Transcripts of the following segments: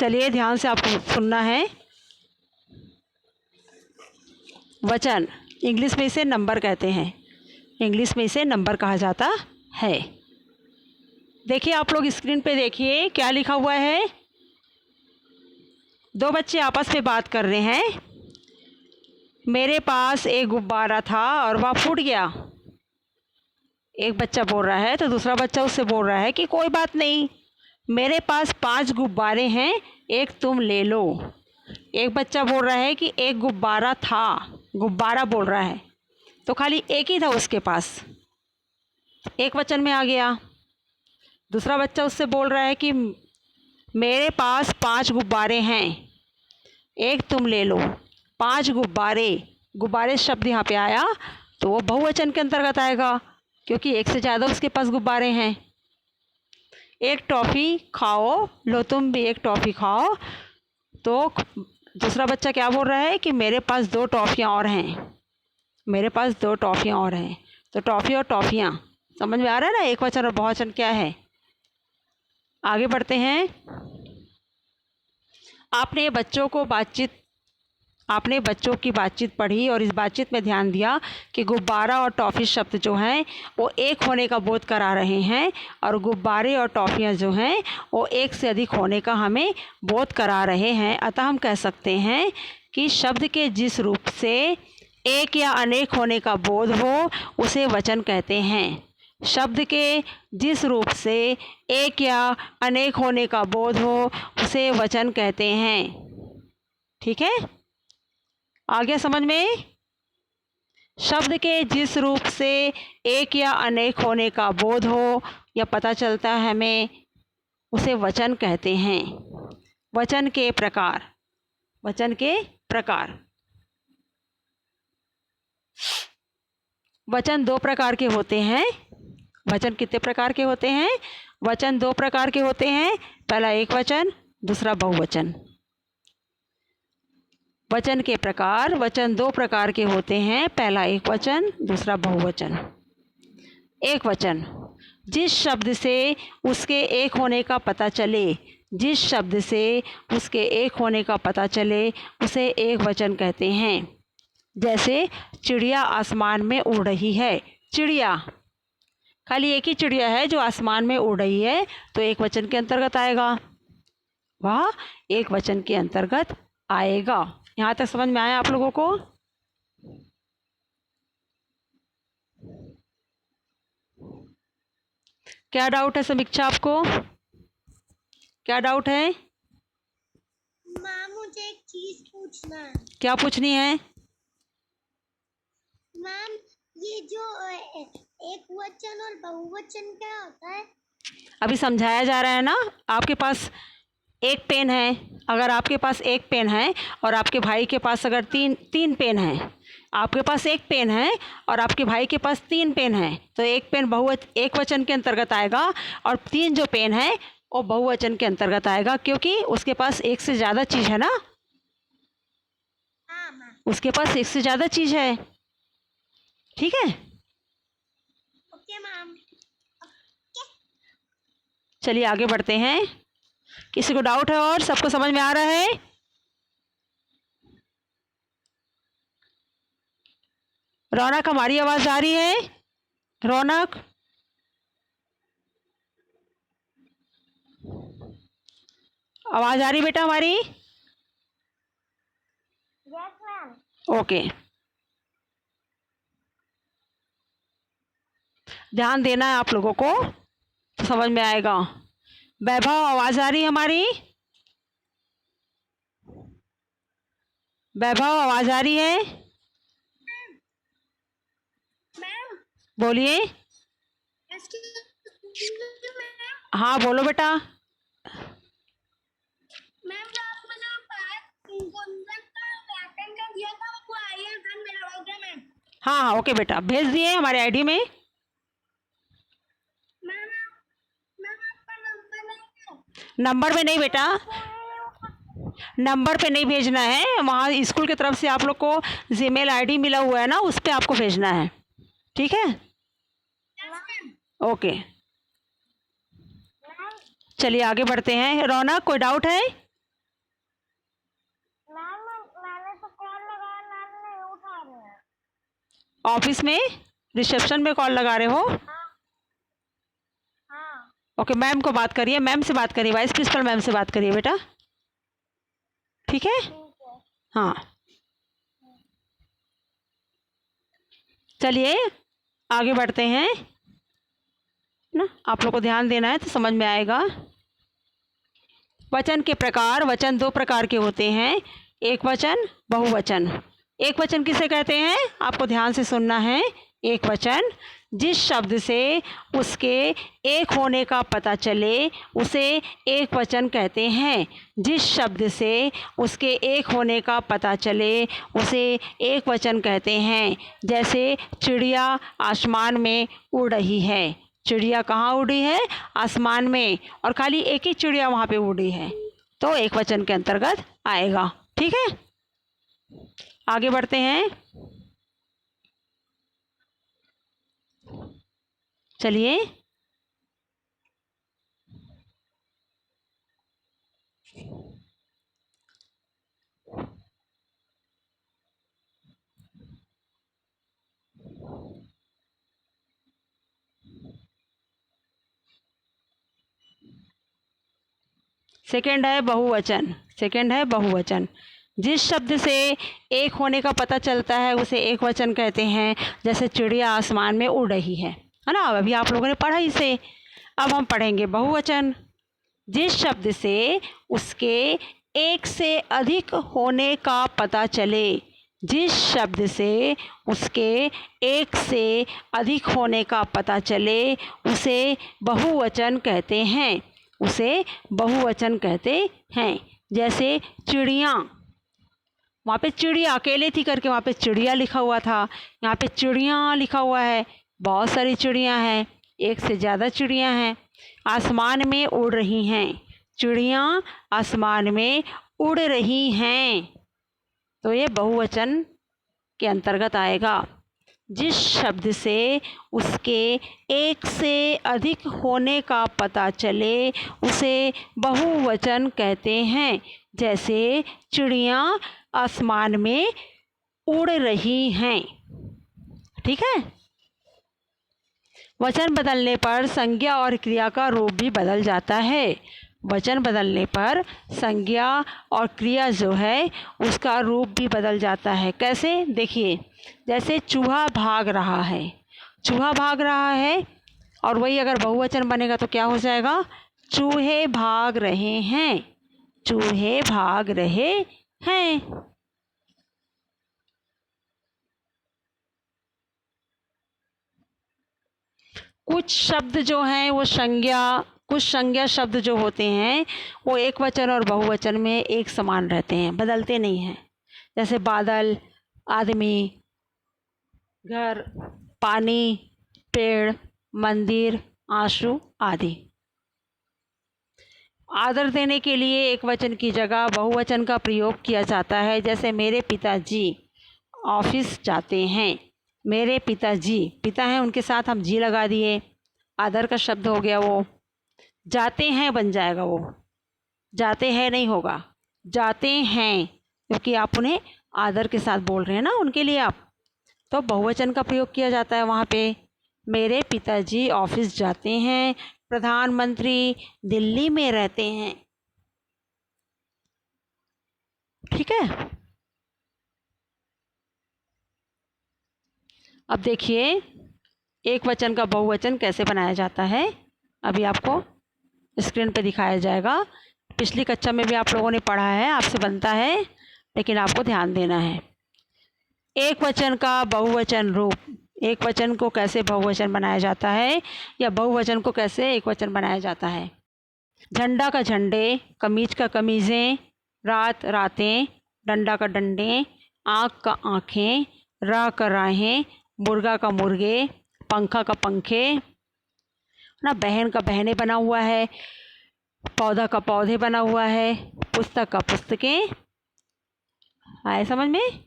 चलिए ध्यान से आपको सुनना है। वचन इंग्लिश में इसे नंबर कहते हैं, इंग्लिश में इसे नंबर कहा जाता है। देखिए आप लोग स्क्रीन पे देखिए क्या लिखा हुआ है। दो बच्चे आपस में बात कर रहे हैं। मेरे पास एक गुब्बारा था और वह फूट गया। एक बच्चा बोल रहा है तो दूसरा बच्चा उससे बोल रहा है कि कोई बात नहीं, मेरे पास 5 गुब्बारे हैं, एक तुम ले लो। एक बच्चा बोल रहा है कि एक गुब्बारा था, गुब्बारा बोल रहा है तो खाली एक ही था उसके पास, एक वचन में आ गया। दूसरा बच्चा उससे बोल रहा है कि मेरे पास 5 गुब्बारे हैं, एक तुम ले लो। 5 गुब्बारे, गुब्बारे शब्द यहाँ पे आया तो वो बहुवचन के अंतर्गत आएगा क्योंकि एक से ज़्यादा उसके पास गुब्बारे हैं। एक टॉफ़ी खाओ, लो तुम भी एक टॉफ़ी खाओ। तो दूसरा बच्चा क्या बोल रहा है कि मेरे पास 2 टॉफ़ियाँ और हैं, मेरे पास 2 टॉफ़ियाँ और हैं। तो टॉफ़ी और टॉफ़ियाँ समझ में आ रहा है ना, एक वचन और बहुवचन क्या है। आगे बढ़ते हैं। आपने बच्चों की बातचीत पढ़ी और इस बातचीत में ध्यान दिया कि गुब्बारा और टॉफ़ी शब्द जो हैं वो एक होने का बोध करा रहे हैं और गुब्बारे और टॉफ़ियाँ जो हैं वो एक से अधिक होने का हमें बोध करा रहे हैं। अतः हम कह सकते हैं कि शब्द के जिस रूप से एक या अनेक होने का बोध हो उसे वचन कहते हैं। शब्द के जिस रूप से एक या अनेक होने का बोध हो उसे वचन कहते हैं। ठीक है, आ गया समझ में। शब्द के जिस रूप से एक या अनेक होने का बोध हो या पता चलता है हमें, उसे वचन कहते हैं। वचन के प्रकार, वचन के प्रकार। वचन 2 प्रकार के होते हैं। वचन कितने प्रकार के होते हैं? वचन 2 प्रकार के होते हैं। पहला एक वचन, दूसरा बहुवचन। वचन के प्रकार, वचन 2 प्रकार के होते हैं। पहला एक वचन, दूसरा बहुवचन। एक वचन, जिस शब्द से उसके एक होने का पता चले, जिस शब्द से उसके एक होने का पता चले उसे एक वचन कहते हैं। जैसे चिड़िया आसमान में उड़ रही है। चिड़िया, खाली एक ही चिड़िया है जो आसमान में उड़ रही है तो एक वचन के अंतर्गत आएगा, वह एक वचन के अंतर्गत आएगा। यहाँ तक समझ में आया आप लोगों को? क्या डाउट है समीक्षा आपको? क्या डाउट है? माँ मुझे एक चीज पूछना है। क्या पूछनी है? मैम ये जो एक वचन और बहुवचन क्या होता है? अभी समझाया जा रहा है ना। आपके पास एक पेन है, अगर आपके पास एक पेन है और आपके भाई के पास अगर तीन पेन है, आपके पास एक पेन है और आपके भाई के पास 3 पेन है तो एक पेन एक वचन के अंतर्गत आएगा और 3 जो पेन है वो बहुवचन के अंतर्गत आएगा क्योंकि उसके पास एक से ज़्यादा चीज़ है ना। हाँ मैम। उसके पास एक से ज़्यादा चीज़ है। ठीक है, ओके मैम। चलिए आगे बढ़ते हैं। किसी को डाउट है और सबको समझ में आ रहा है? रौनक, हमारी आवाज़ आ रही है? रौनक, आवाज़ आ रही बेटा हमारी? Yes ma'am. ओके, ध्यान देना है आप लोगों को तो समझ में आएगा। वैभव, आवाज़ आ रही है हमारी? वैभव, आवाज़ आ रही है? मैम बोलिए। हाँ बोलो बेटा। मैम जो आपने जो गुंजन का व्याकरण का दिया था वो आइए मैम मेरा हो गया मैम। हाँ हाँ ओके बेटा, भेज दिए हमारे आईडी में। मैम आपका नंबर नहीं है? नंबर पे नहीं बेटा, नंबर पे नहीं भेजना है, वहाँ स्कूल की तरफ से आप लोग को जीमेल आईडी मिला हुआ है ना, उस पर आपको भेजना है। ठीक है, ओके। चलिए आगे बढ़ते हैं। रौनक, कोई डाउट है? ऑफिस में रिसेप्शन में कॉल लगा रहे हो? हाँ। ओके, मैम को बात करिए, मैम से बात करिए, वाइस प्रिंसिपल मैम से बात करिए बेटा, ठीक है? ठीक है। हाँ, चलिए आगे बढ़ते हैं ना। आप लोग को ध्यान देना है तो समझ में आएगा। वचन के प्रकार, वचन दो प्रकार के होते हैं, एक वचन, बहुवचन। एक वचन किसे कहते हैं? आपको ध्यान से सुनना है। एक वचन जिस शब्द से उसके एक होने का पता चले उसे एक वचन कहते हैं। जिस शब्द से उसके एक होने का पता चले उसे एक वचन कहते हैं। जैसे चिड़िया आसमान में उड़ रही है। चिड़िया कहाँ उड़ी है? आसमान में, और खाली एक ही चिड़िया वहाँ पे उड़ी है, तो एक वचन के अंतर्गत आएगा। ठीक है, आगे बढ़ते हैं। चलिए, सेकंड है बहुवचन। सेकंड है बहुवचन। जिस शब्द से एक होने का पता चलता है उसे एक वचन कहते हैं। जैसे चिड़िया आसमान में उड़ रही है ना? अभी आप लोगों ने पढ़ा इसे। अब हम पढ़ेंगे बहुवचन। जिस शब्द से उसके एक से अधिक होने का पता चले। जिस शब्द से उसके एक से अधिक होने का पता चले उसे बहुवचन कहते हैं। उसे बहुवचन कहते हैं। जैसे चिड़िया, वहाँ पे चिड़िया अकेले थी करके वहाँ पे चिड़िया लिखा हुआ था, यहाँ पे चिड़िया लिखा हुआ है। बहुत सारी चिड़िया हैं, एक से ज़्यादा चिड़िया हैं। आसमान में उड़ रही हैं। चिड़िया आसमान में उड़ रही हैं, तो ये बहुवचन के अंतर्गत आएगा। जिस शब्द से उसके एक से अधिक होने का पता चले उसे बहुवचन कहते हैं। जैसे चिड़िया आसमान में उड़ रही हैं। ठीक है, वचन बदलने पर संज्ञा और क्रिया का रूप भी बदल जाता है। वचन बदलने पर संज्ञा और क्रिया जो है उसका रूप भी बदल जाता है। कैसे? देखिए, जैसे चूहा भाग रहा है। चूहा भाग रहा है, और वही अगर बहुवचन बनेगा तो क्या हो जाएगा? चूहे भाग रहे हैं। चूहे भाग रहे हैं। कुछ शब्द जो हैं वो संज्ञा, कुछ संज्ञा शब्द जो होते हैं वो एक वचन और बहुवचन में एक समान रहते हैं, बदलते नहीं हैं। जैसे बादल, आदमी, घर, पानी, पेड़, मंदिर, आंसू आदि। आदर देने के लिए एक वचन की जगह बहुवचन का प्रयोग किया जाता है। जैसे मेरे पिताजी ऑफिस जाते हैं। मेरे पिताजी, पिता हैं उनके साथ हम जी लगा दिए, आदर का शब्द हो गया वो। जाते हैं बन जाएगा वो, जाते हैं नहीं होगा, जाते हैं, क्योंकि आप उन्हें आदर के साथ बोल रहे हैं ना उनके लिए आप, तो बहुवचन का प्रयोग किया जाता है वहाँ पे। मेरे पिताजी ऑफिस जाते हैं। प्रधानमंत्री दिल्ली में रहते हैं। ठीक है, अब देखिए एक वचन का बहुवचन कैसे बनाया जाता है। अभी आपको स्क्रीन पे दिखाया जाएगा। पिछली कक्षा में भी आप लोगों ने पढ़ा है, आपसे बनता है, लेकिन आपको ध्यान देना है। एक वचन का बहुवचन रूप, एक वचन को कैसे बहुवचन बनाया जाता है या बहुवचन को कैसे एक वचन बनाया जाता है। झंडा का झंडे, कमीज का कमीज़ें, रात रातें, डंडा का डंडे, आँख का आँखें, राह का राहें, मुर्गा का मुर्गे, पंखा का पंखे ना, बहन का बहनें बना हुआ है, पौधा का पौधे बना हुआ है, पुस्तक का पुस्तकें। आए समझ में?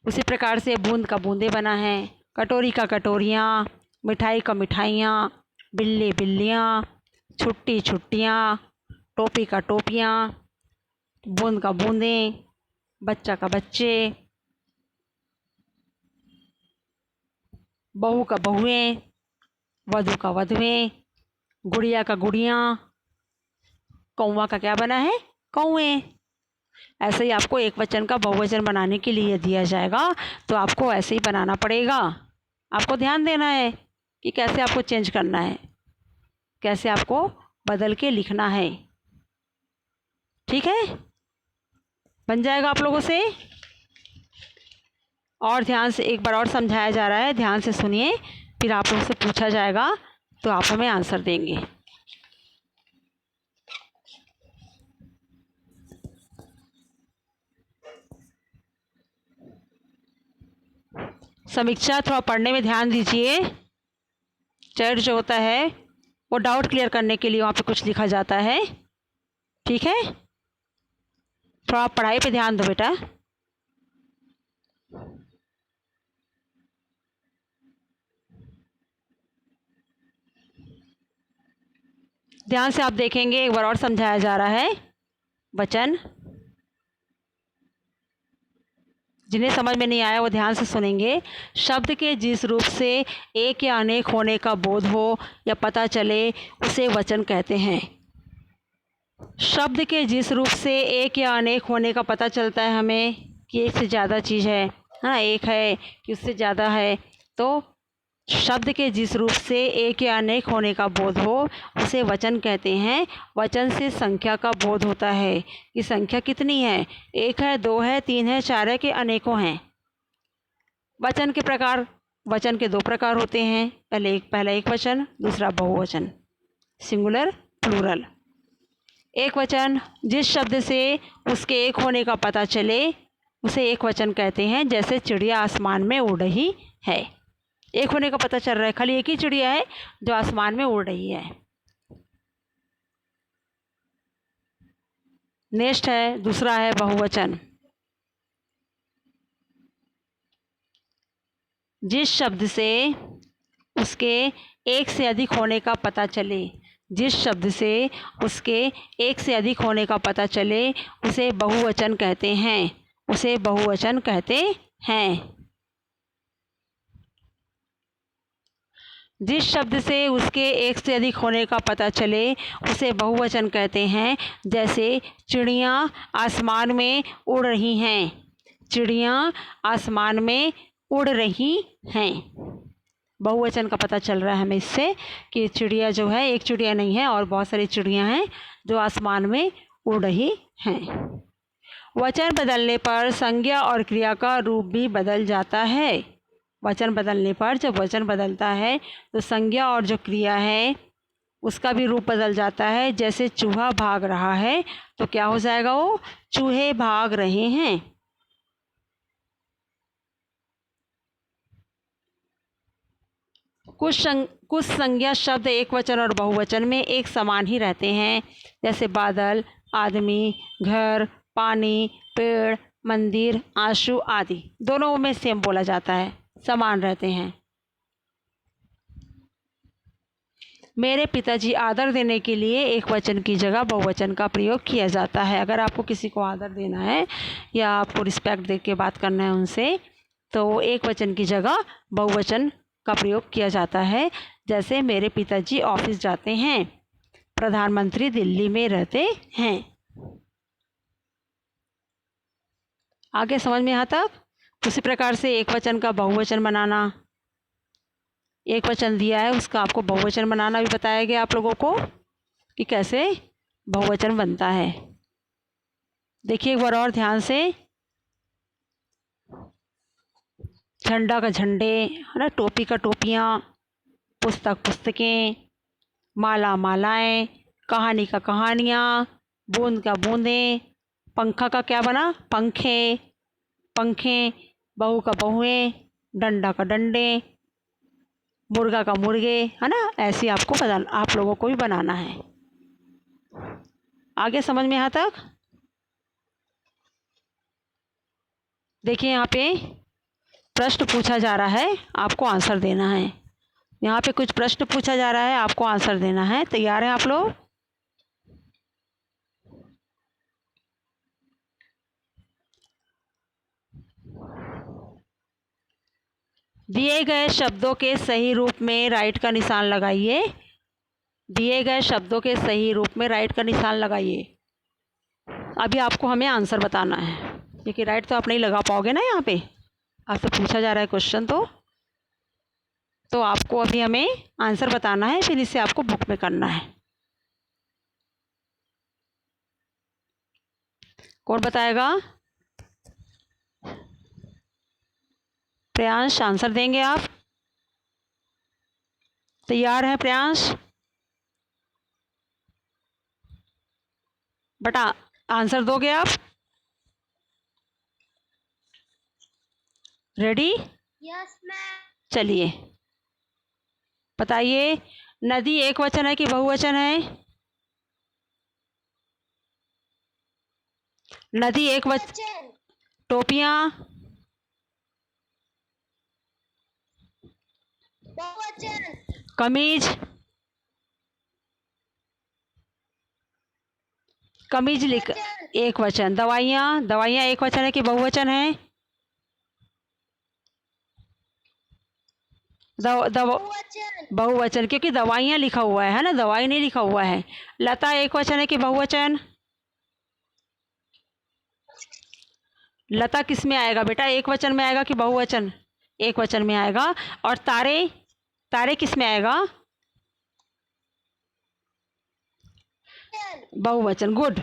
उसी प्रकार से बूंद का बूंदे बना है, कटोरी का कटोरियाँ, मिठाई का मिठाइयाँ, बिल्ली बिल्लियाँ, छुट्टी छुट्टियाँ, टोपी का टोपियाँ, बूंद का बूंदें, बच्चा का बच्चे। बहू का बहुएं, वधू का वधुएं, गुड़िया का गुड़ियाँ, कौवा का क्या बना है, कौवें। ऐसे ही आपको एक वचन का बहुवचन बनाने के लिए दिया जाएगा तो आपको ऐसे ही बनाना पड़ेगा। आपको ध्यान देना है कि कैसे आपको चेंज करना है, कैसे आपको बदल के लिखना है। ठीक है, बन जाएगा आप लोगों से। और ध्यान से एक बार और समझाया जा रहा है, ध्यान से सुनिए, फिर आप लोगों से पूछा जाएगा तो आप हमें आंसर देंगे। समीक्षा थोड़ा पढ़ने में ध्यान दीजिए। चैट जो होता है वो डाउट क्लियर करने के लिए वहाँ पे कुछ लिखा जाता है। ठीक है, थोड़ा पढ़ाई पे ध्यान दो बेटा। ध्यान से आप देखेंगे, एक बार और समझाया जा रहा है। वचन जिन्हें समझ में नहीं आया वो ध्यान से सुनेंगे। शब्द के जिस रूप से एक या अनेक होने का बोध हो या पता चले उसे वचन कहते हैं। शब्द के जिस रूप से एक या अनेक होने का पता चलता है हमें कि एक से ज़्यादा चीज़ है, हाँ एक है कि उससे ज़्यादा है, तो शब्द के जिस रूप से एक या अनेक होने का बोध हो उसे वचन कहते हैं। वचन से संख्या का बोध होता है कि संख्या कितनी है, एक है, दो है, तीन है, चार है कि अनेकों हैं। वचन के प्रकार, वचन के दो प्रकार होते हैं, पहला एक वचन, दूसरा बहुवचन, सिंगुलर प्लूरल। एक वचन जिस शब्द से उसके एक होने का पता चले उसे एक वचन कहते हैं। जैसे चिड़िया आसमान में उड़ रही है, एक होने का पता चल रहा है, खाली एक ही चिड़िया है जो आसमान में उड़ रही है। नेक्स्ट है, दूसरा है बहुवचन। जिस शब्द से उसके एक से अधिक होने का पता चले, जिस शब्द से उसके एक से अधिक होने का पता चले उसे बहुवचन कहते हैं, उसे बहुवचन कहते हैं। जिस शब्द से उसके एक से अधिक होने का पता चले उसे बहुवचन कहते हैं। जैसे चिड़ियाँ आसमान में उड़ रही हैं, चिड़ियाँ आसमान में उड़ रही हैं। बहुवचन का पता चल रहा है हमें इससे कि चिड़िया जो है एक चिड़िया नहीं है और बहुत सारी चिड़ियाँ हैं जो आसमान में उड़ रही हैं। वचन बदलने पर संज्ञा और क्रिया का रूप भी बदल जाता है। वचन बदलने पर, जब वचन बदलता है तो संज्ञा और जो क्रिया है उसका भी रूप बदल जाता है। जैसे चूहा भाग रहा है तो क्या हो जाएगा, वो चूहे भाग रहे हैं। कुछ संज्ञा शब्द एक वचन और बहुवचन में एक समान ही रहते हैं। जैसे बादल, आदमी, घर, पानी, पेड़, मंदिर, आंसू आदि, दोनों में सेम बोला जाता है, समान रहते हैं। मेरे पिताजी आदर देने के लिए एक वचन की जगह बहुवचन का प्रयोग किया जाता है। अगर आपको किसी को आदर देना है या आपको रिस्पेक्ट दे के बात करना है उनसे, तो एक वचन की जगह बहुवचन का प्रयोग किया जाता है। जैसे मेरे पिताजी ऑफिस जाते हैं, प्रधानमंत्री दिल्ली में रहते हैं। आगे समझ में यहाँ तक? उसी प्रकार से एक वचन का बहुवचन बनाना, एक वचन दिया है उसका आपको बहुवचन बनाना भी बताया गया आप लोगों को कि कैसे बहुवचन बनता है। देखिए एक बार और ध्यान से, झंडा का झंडे, है ना, टोपी का टोपियाँ, पुस्तक पुस्तकें, माला मालाएं, कहानी का कहानियाँ, बूंद का बूंदें, पंखा का क्या बना, पंखे, पंखें, बहू का बहुएं, डंडा का डंडे, मुर्गा का मुर्गे, है ना। ऐसे आपको आप लोगों को भी बनाना है। आगे समझ में यहाँ तक? देखिए यहाँ पे प्रश्न पूछा जा रहा है, आपको आंसर देना है। यहाँ पे कुछ प्रश्न पूछा जा रहा है, आपको आंसर देना है। तैयार हैं आप लोग? दिए गए शब्दों के सही रूप में राइट का निशान लगाइए। दिए गए शब्दों के सही रूप में राइट का निशान लगाइए। अभी आपको हमें आंसर बताना है, क्योंकि राइट तो आप नहीं लगा पाओगे ना। यहाँ पे आपसे पूछा जा रहा है क्वेश्चन, तो आपको अभी हमें आंसर बताना है, फिर इसे आपको बुक में करना है। कौन बताएगा? प्रियांश आंसर देंगे आप? तैयार है प्रियांश? बेटा आंसर दोगे आप? रेडी? Yes ma'am. चलिए बताइए, नदी एक वचन है कि बहुवचन है? नदी एक बहुवचन। टोपियाँ? बहुवचन। कमीज? कमीज लिख एक वचन। दवाइयाँ? दवाइयाँ एक वचन है कि बहुवचन है? बहुवचन। बहुवचन, क्योंकि दवाइयाँ लिखा हुआ है ना, दवाई नहीं लिखा हुआ है। लता एक वचन है कि बहुवचन? लता किस में आएगा बेटा? एक वचन में आएगा कि बहुवचन? एक वचन में आएगा। और तारे? तारे किस में आएगा? बहुवचन। गुड,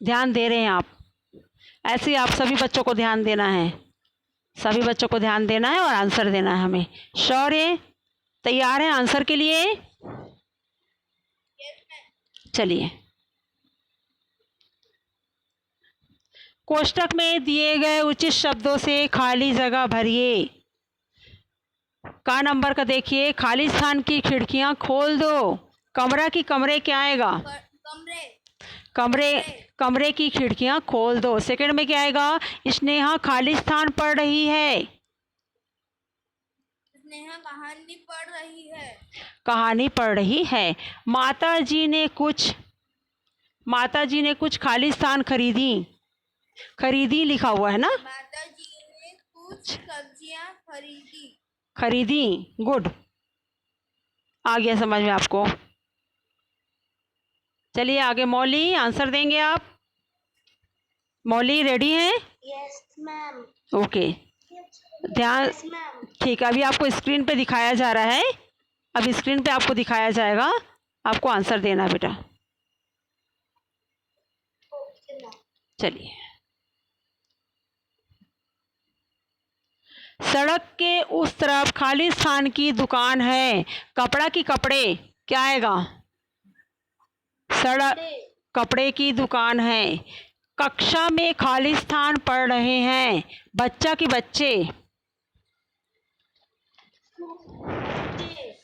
ध्यान दे रहे हैं आप। ऐसे ही आप सभी बच्चों को ध्यान देना है, सभी बच्चों को ध्यान देना है और आंसर देना है हमें। शौर्य तैयार है आंसर के लिए? चलिए, कोष्टक में दिए गए उचित शब्दों से खाली जगह भरिए। का नंबर का देखिए, खाली स्थान की खिड़कियां खोल दो। कमरा की कमरे क्या आएगा? कमरे। कमरे। कमरे की खिड़कियां खोल दो। सेकंड में क्या आएगा? स्नेहा खाली स्थान पढ़ रही है। स्नेहा कहानी पढ़ रही है। कहानी पढ़ रही है। माता जी ने कुछ खाली स्थान खरीदी। खरीदी लिखा हुआ है ना? माता जी ने कुछ सब्जियां खरीदी। खरीदी। गुड, आ गया समझ में आपको। चलिए आगे, मौली आंसर देंगे आप? मौली रेडी हैं? Yes ma'am. ओके, ध्यान। Yes ma'am. ठीक है, अभी आपको स्क्रीन पे दिखाया जा रहा है, अब स्क्रीन पे आपको दिखाया जाएगा, आपको आंसर देना है बेटा। चलिए, सड़क के उस तरफ खाली स्थान की दुकान है। कपड़ा की कपड़े क्या आएगा? सड़क कपड़े की दुकान है। कक्षा में खाली स्थान पढ़ रहे हैं। बच्चा की बच्चे?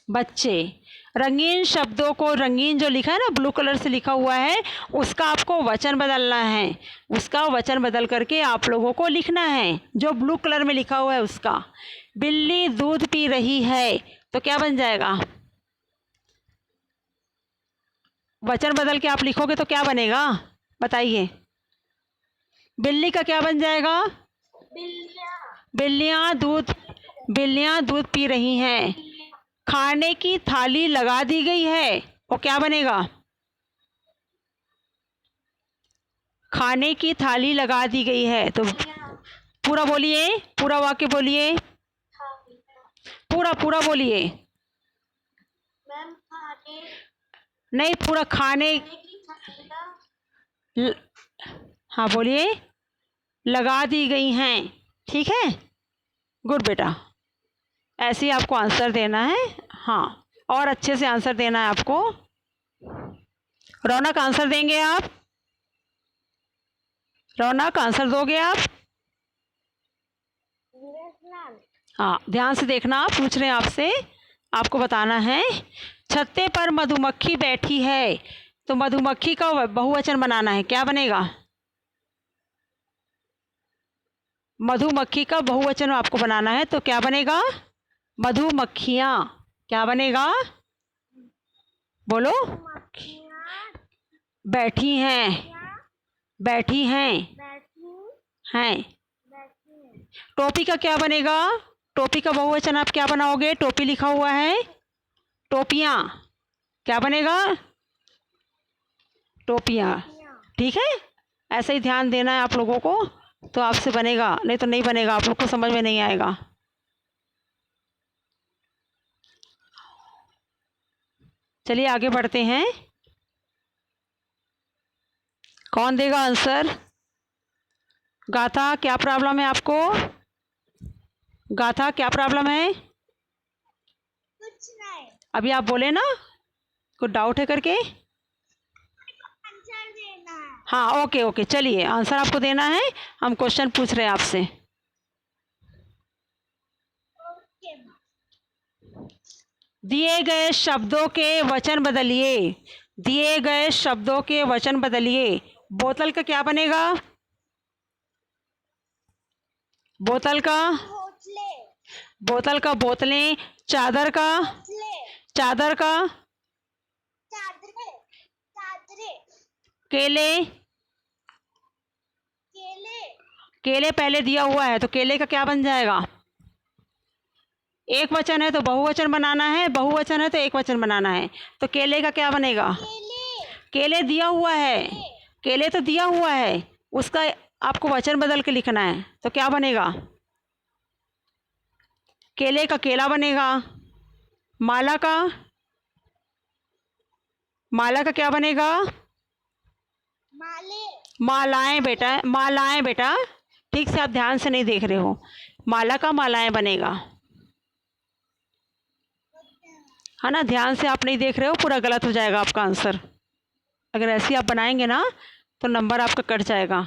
बच्चे। रंगीन शब्दों को, रंगीन जो लिखा है ना ब्लू कलर से लिखा हुआ है, उसका आपको वचन बदलना है। उसका वचन बदल करके आप लोगों को लिखना है जो ब्लू कलर में लिखा हुआ है उसका। बिल्ली दूध पी रही है, तो क्या बन जाएगा? वचन बदल के आप लिखोगे तो क्या बनेगा बताइए? बिल्ली का क्या बन जाएगा? बिल्लियाँ दूध पी रही हैं। खाने की थाली लगा दी गई है, वो क्या बनेगा? खाने की थाली लगा दी गई है, तो पूरा बोलिए, पूरा वाक्य बोलिए, पूरा बोलिए। नहीं, पूरा खाने। हाँ बोलिए। लगा दी गई हैं, ठीक है। गुड बेटा, ऐसे ही आपको आंसर देना है। हाँ, और अच्छे से आंसर देना है आपको। रौनक आंसर देंगे आप? रौनक आंसर दोगे आप? हाँ, ध्यान से देखना, पूछ रहे हैं आपसे, आपको बताना है। छत्ते पर मधुमक्खी बैठी है, तो मधुमक्खी का बहुवचन बनाना है, क्या बनेगा? मधुमक्खी का बहुवचन आपको बनाना है, तो क्या बनेगा? मधुमक्खियाँ। क्या बनेगा? बोलो। बैठी हैं। बैठी हैं। हैं। टोपी का क्या बनेगा? टोपी का बहुवचन आप क्या बनाओगे? टोपी लिखा हुआ है, टोपियाँ, क्या बनेगा? टोपियाँ। ठीक है, ऐसे ही ध्यान देना है आप लोगों को, तो आपसे बनेगा, नहीं तो नहीं बनेगा, आप लोग को समझ में नहीं आएगा। चलिए आगे बढ़ते हैं। कौन देगा आंसर? गाथा, क्या प्रॉब्लम है आपको? गाथा, क्या प्रॉब्लम है? कुछ नहीं, अभी आप बोले ना कुछ डाउट है करके। आंसर देना है। हाँ, ओके ओके, चलिए आंसर आपको देना है, हम क्वेश्चन पूछ रहे हैं आपसे। ओके। दिए गए शब्दों के वचन बदलिए, दिए गए शब्दों के वचन बदलिए। बोतल का क्या बनेगा? बोतल का, होटले, बोतल का बोतलें। चादर का, होटले, चादर का। चादरे, चादरे, केले, केले, केले पहले दिया हुआ है तो केले का क्या बन जाएगा? एक वचन है तो बहुवचन बनाना है, बहुवचन है तो एक वचन बनाना है, तो केले का क्या बनेगा? केले, केले दिया हुआ है, केले तो दिया हुआ है, उसका आपको वचन बदल के लिखना है, तो क्या बनेगा? केले का केला बनेगा। माला का, माला का क्या बनेगा? माले, मालाएं बेटा, मालाएं बेटा, ठीक से आप ध्यान से नहीं देख रहे हो। माला का मालाएं बनेगा, है ना? ध्यान से आप नहीं देख रहे हो, पूरा गलत हो जाएगा आपका आंसर। अगर ऐसे आप बनाएंगे ना तो नंबर आपका कट जाएगा।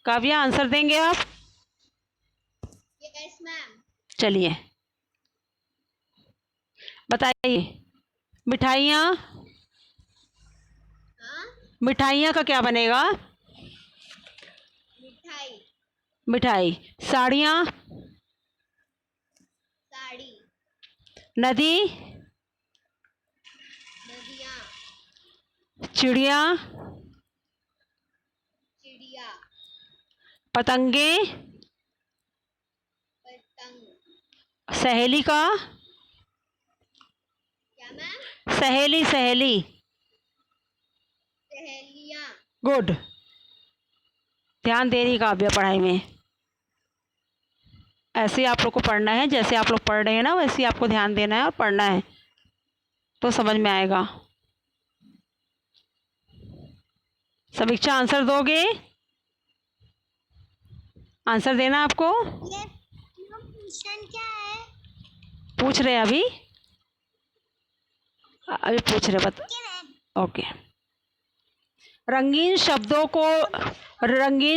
काव्या, आंसर देंगे आप? Yes ma'am. चलिए बताइए। मिठाइयाँ, हाँ, मिठाइयाँ का क्या बनेगा? मिठाई, मिठाई। साड़ियाँ, साड़ी, नदी, नदियाँ, चिड़िया, चिड़िया, पतंगे, पतंग। सहेली का, क्या मैम? सहेली, सहेली। सहेलियाँ। गुड, ध्यान दे रही काव्या पढ़ाई में। ऐसे ही आप लोग को पढ़ना है, जैसे आप लोग पढ़ रहे हैं ना वैसे ही आपको ध्यान देना है और पढ़ना है, तो समझ में आएगा। समीक्षा, आंसर दोगे? आंसर देना आपको? ये क्वेश्चन क्या है? पूछ रहे हैं अभी, अभी पूछ रहे, बता। ओके। रंगीन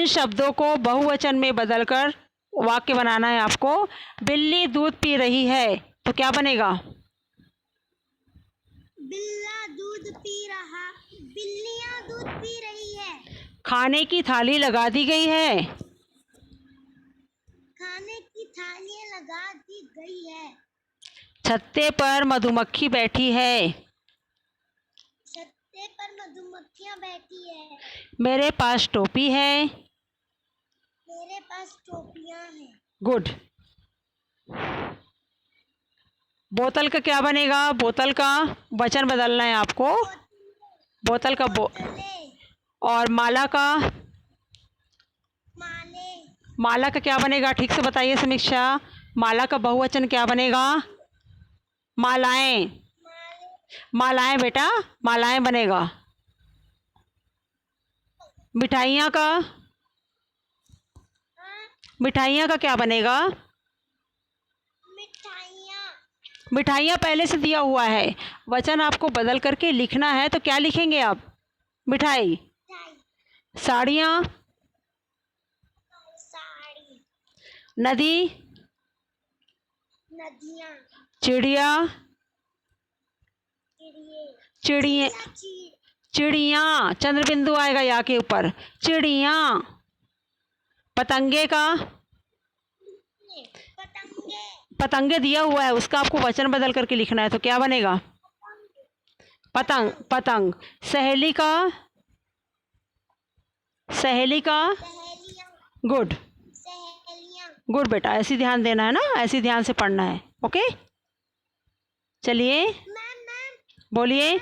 शब्दों को बहुवचन में बदलकर वाक्य बनाना है आपको। बिल्ली दूध पी रही है तो क्या बनेगा? बिल्ला दूध पी रहा, बिल्लियाँ दूध पी रही है। खाने की थाली लगा दी गई है, खाने की थालियाँ लगा दी गई है। छत्ते पर मधुमक्खी बैठी है, छत्ते पर मधुमक्खियाँ बैठी है। मेरे पास टोपी है। मेरे पास टोपियाँ हैं। गुड। बोतल का क्या बनेगा? बोतल का वचन बदलना है आपको। बोतल का बोतलें, और माला का, माले, माला का क्या बनेगा? ठीक से बताइए समीक्षा, माला का बहुवचन क्या बनेगा? मालाएं, माले, मालाएं बेटा, मालाएं बनेगा। मिठाइयाँ का, हाँ, मिठाइयाँ का क्या बनेगा? मिठाइयाँ, मिठाइयाँ पहले से दिया हुआ है, वचन आपको बदल करके लिखना है, तो क्या लिखेंगे आप? मिठाई। मिठाई, साड़ियाँ, साड़ी, नदी, नदियाँ, चिड़िया, चिड़िए, चिड़िया, चिड़िया, चंद्र बिंदु आएगा या के ऊपर, चिड़िया। पतंगे का, पतंगे, पतंगे दिया हुआ है, उसका आपको वचन बदल करके लिखना है, तो क्या बनेगा? पतंग, पतंग। सहेली का, सहेली का। सहेलियाँ, गुड। सहेलियाँ, गुड बेटा, ऐसे ध्यान देना है ना, ऐसे ध्यान से पढ़ना है। ओके, चलिए मैम बोलिए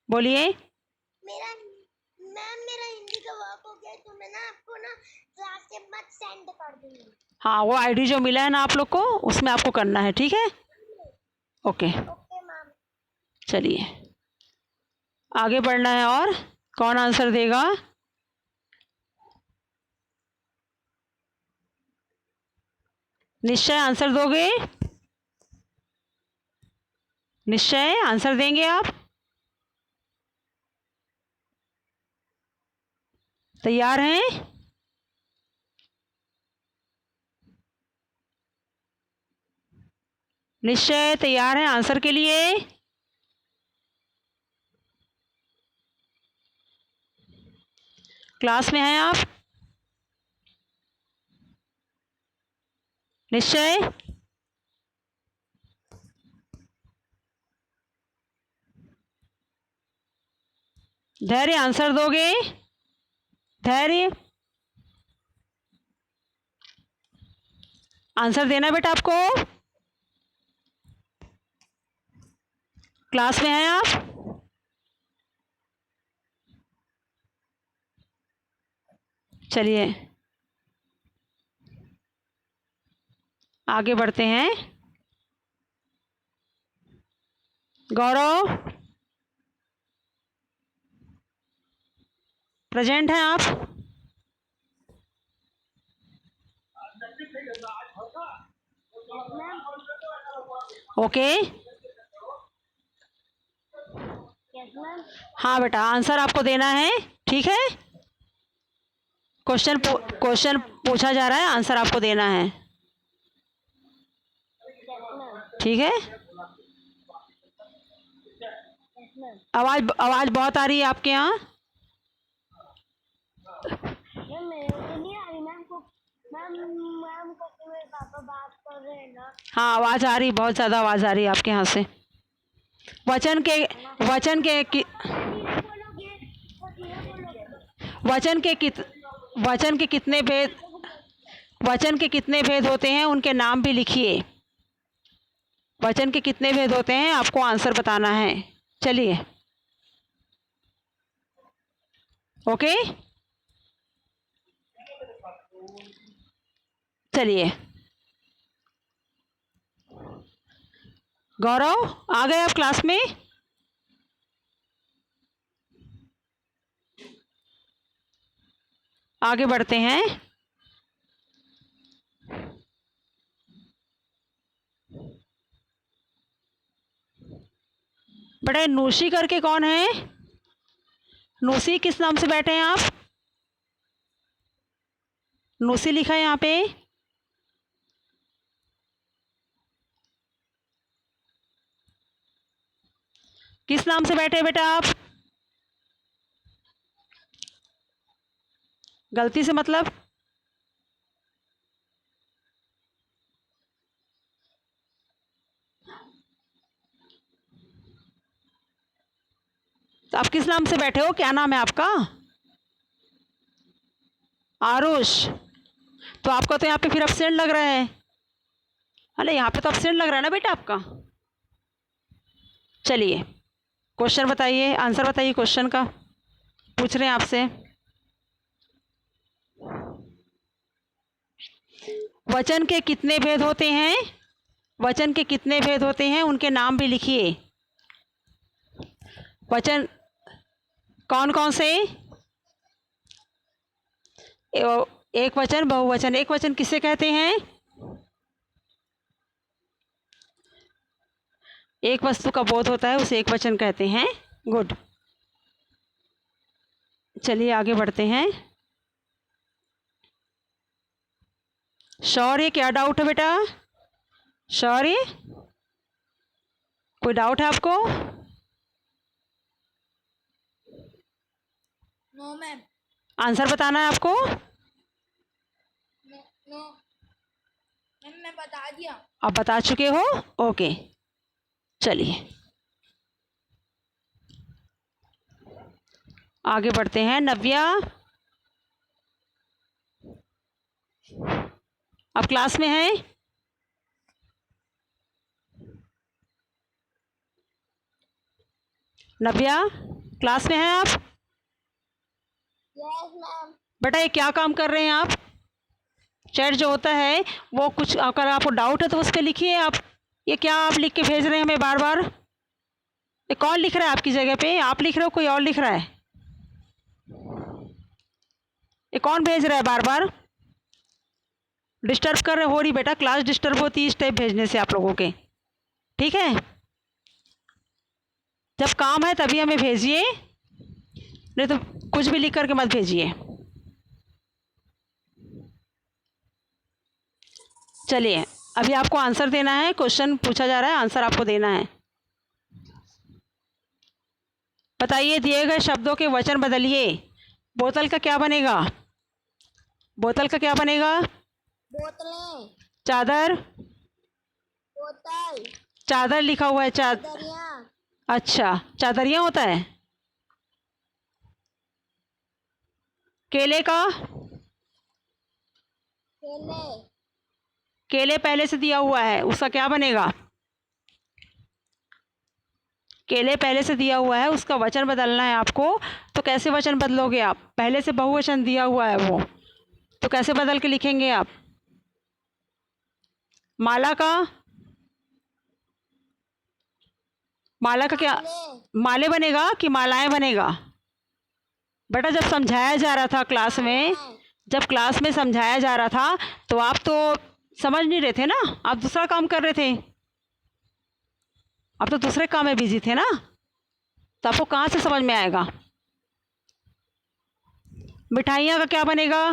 बोलिए। मेरा मेरा हिंदी का वर्क हो गया, तो मैं ना आपको ना क्लास के बाद सेंड कर दूंगी। हाँ, वो आईडी जो मिला है ना आप लोग को, उसमें आपको करना है, ठीक है। Okay, okay ma'am. चलिए आगे बढ़ना है। और कौन आंसर देगा? निश्चय आंसर दोगे? निश्चय आंसर देंगे आप? तैयार हैं? निश्चय तैयार हैं आंसर के लिए? क्लास में हैं आप? निश्चय? धैर्य, आंसर दोगे? धैर्य, आंसर देना बेटा आपको। क्लास में हैं आप? चलिए आगे बढ़ते हैं। गौरव, प्रेजेंट हैं आप? Okay, yes ma'am. हाँ बेटा, आंसर आपको देना है, ठीक है। क्वेश्चन पूछा जा रहा है, आंसर आपको देना है, ठीक है। आवाज़ बहुत आ रही है आपके यहाँ। मैम मेरे को नहीं आ रही मैम को। मैम को तो मेरे पापा बात कर रहे हैं ना। हाँ, आवाज़ आ रही, बहुत ज़्यादा आवाज़ आ रही है आपके यहाँ से। वचन के वचन के कि, वचन के कित वचन के कितने भेद वचन के कितने भेद होते हैं, उनके नाम भी लिखिए। वचन के कितने भेद होते हैं, आपको आंसर बताना है। चलिए, ओके, चलिए। गौरव, आ गए आप क्लास में? आगे बढ़ते हैं। बेटा, नूशी करके कौन है? नूसी किस नाम से बैठे हैं आप? नूसी लिखा है यहाँ पे। किस नाम से बैठे बेटा आप? गलती से मतलब? तो आप किस नाम से बैठे हो, क्या नाम है आपका? आरुष। तो आपका तो यहाँ पे फिर एब्सेंट लग रहा है। अरे यहाँ पे तो एब्सेंट लग रहा है ना बेटा आपका। चलिए, क्वेश्चन बताइए, आंसर बताइए क्वेश्चन का, पूछ रहे हैं आपसे। वचन के कितने भेद होते हैं? वचन के कितने भेद होते हैं, उनके नाम भी लिखिए। वचन कौन कौन से? एक वचन, बहुवचन। एक वचन किसे कहते हैं? एक वस्तु का बोध होता है, उसे एक वचन कहते हैं। गुड, चलिए आगे बढ़ते हैं। शौर्य, क्या डाउट है बेटा? शौर्य, कोई डाउट है आपको? No ma'am. आंसर बताना है आपको? नो मैम, मैं बता दिया। आप बता चुके हो, ओके। चलिए आगे बढ़ते हैं। नव्या, आप क्लास में हैं? नव्या, क्लास में हैं आप? Yes ma'am. बेटा ये क्या काम कर रहे हैं आप? चैट जो होता है वो कुछ अगर आपको डाउट है तो उस पर लिखिए आप। ये क्या आप लिख के भेज रहे हैं हमें बार बार? ये कौन लिख रहा है आपकी जगह पे? आप लिख रहे हो कोई और लिख रहा है? ये कौन भेज रहा है बार बार? डिस्टर्ब कर रहे हो रही बेटा, क्लास डिस्टर्ब होती है इस टाइप भेजने से आप लोगों के। ठीक है, जब काम है तभी हमें भेजिए, नहीं तो कुछ भी लिख करके मत भेजिए। चलिए, अभी आपको आंसर देना है। क्वेश्चन पूछा जा रहा है, आंसर आपको देना है। बताइए, दिए गए शब्दों के वचन बदलिए। बोतल का क्या बनेगा? बोतल का क्या बनेगा? बोतलें। चादर। बोतल। चादर लिखा हुआ है, दरिया। अच्छा, चादरियाँ होता है। केले का? केले। केले पहले से दिया हुआ है, उसका क्या बनेगा? केले पहले से दिया हुआ है, उसका वचन बदलना है आपको। तो कैसे वचन बदलोगे आप? पहले से बहुवचन दिया हुआ है वो, तो कैसे बदल के लिखेंगे आप? माला का? माला का क्या? माले बनेगा कि मालाएं बनेगा? बेटा जब समझाया जा रहा था क्लास में, जब क्लास में समझाया जा रहा था तो आप तो समझ नहीं रहे थे ना, आप दूसरा काम कर रहे थे। आप तो दूसरे काम में बिजी थे ना, तो आपको कहाँ से समझ में आएगा? मिठाइयाँ का क्या बनेगा?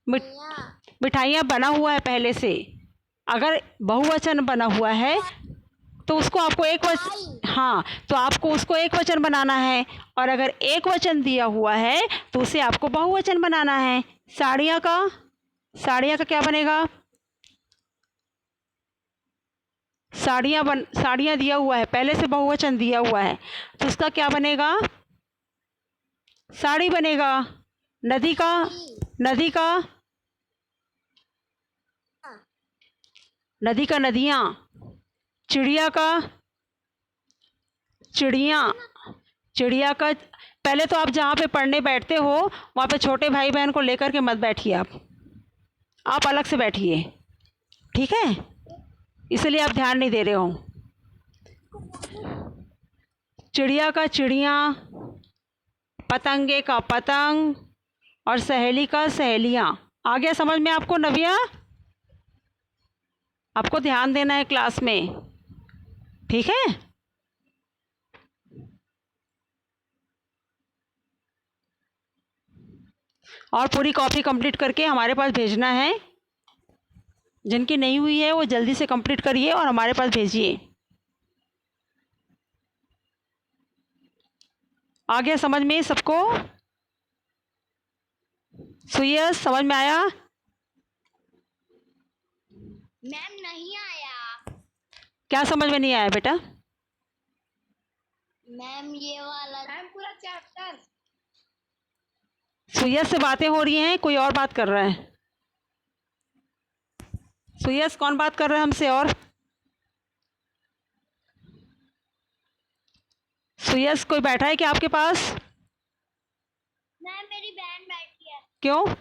मिठाइयाँ बना हुआ है पहले से। अगर बहुवचन बना हुआ है तो उसको आपको एक वचन, हाँ, तो आपको उसको एक वचन बनाना है। और अगर एक वचन दिया हुआ है तो उसे आपको बहुवचन बनाना है। साड़ियाँ का? साड़ियाँ का क्या बनेगा? साड़ियाँ दिया हुआ है, पहले से बहुवचन दिया हुआ है, तो उसका क्या बनेगा? साड़ी बनेगा। नदी का? नदी का? नदी का नदियाँ। चिड़िया का? चिड़िया। चिड़िया का पहले तो आप जहाँ पे पढ़ने बैठते हो वहाँ पे छोटे भाई बहन को लेकर के मत बैठिए, आप अलग से बैठिए, ठीक है? इसलिए आप ध्यान नहीं दे रहे हो। चिड़िया का चिड़िया, पतंगे का पतंग, और सहेली का सहेलियाँ। आ गया समझ में आपको नव्या? आपको ध्यान देना है क्लास में, ठीक है? और पूरी कॉपी कंप्लीट करके हमारे पास भेजना है। जिनकी नहीं हुई है वो जल्दी से कंप्लीट करिए और हमारे पास भेजिए। आ गया समझ में सबको? सुयस, समझ में आया? मैम नहीं आया। क्या समझ में नहीं आया बेटा? मैम ये वाला मैम पूरा चैप्टर। सुयस से बातें हो रही हैं, कोई और बात कर रहा है? सुयस, कौन बात कर रहा है हमसे? और सुयस, कोई बैठा है क्या आपके पास? मैम मेरी बहन बैठी है। क्यों? मैम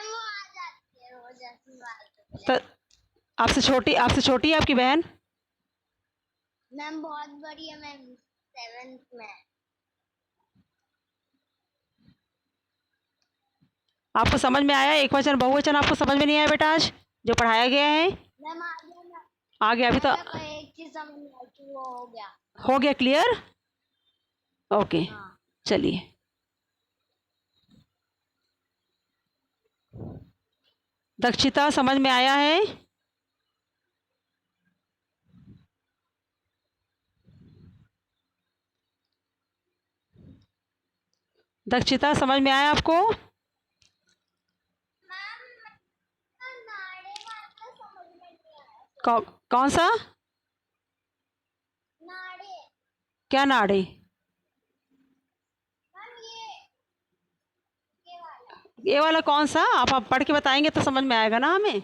वो आ जाती है रोज ऐसी बात। तो आपसे छोटी है आपकी बहन? मैम बहुत बड़ी है, मैम 7th में। आपको समझ में आया एक वचन बहुवचन? आपको समझ में नहीं आया बेटा आज जो पढ़ाया गया है? मैम आ गया ना। आ गया अभी तो? एक चीज समझ में आई कि वो हो गया। हो गया क्लियर? ओके, हाँ। चलिए। दक्षिता, समझ में आया है? दक्षिता, समझ में आया आपको? कौन सा? नाड़े। क्या नाड़े? मैम ये वाला। ये वाला कौन सा? आप पढ़ के बताएंगे तो समझ में आएगा ना हमें।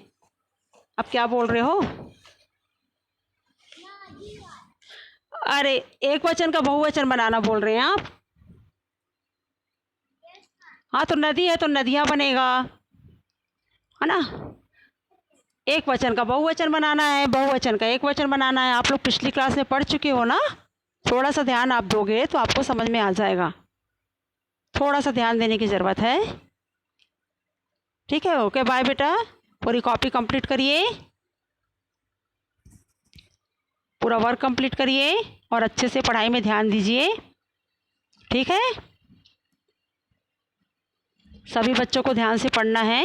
आप क्या बोल रहे हो? अरे एक वचन का बहुवचन बनाना बोल रहे हैं आप? हाँ तो नदी है तो नदियाँ बनेगा, है ना। एक वचन का बहुवचन बनाना है, बहुवचन का एक वचन बनाना है। आप लोग पिछली क्लास में पढ़ चुके हो ना। थोड़ा सा ध्यान आप दोगे तो आपको समझ में आ जाएगा। थोड़ा सा ध्यान देने की ज़रूरत है। ठीक है, ओके बाय बेटा। पूरी कॉपी कंप्लीट करिए, पूरा वर्क कंप्लीट करिए और अच्छे से पढ़ाई में ध्यान दीजिए। ठीक है, सभी बच्चों को ध्यान से पढ़ना है।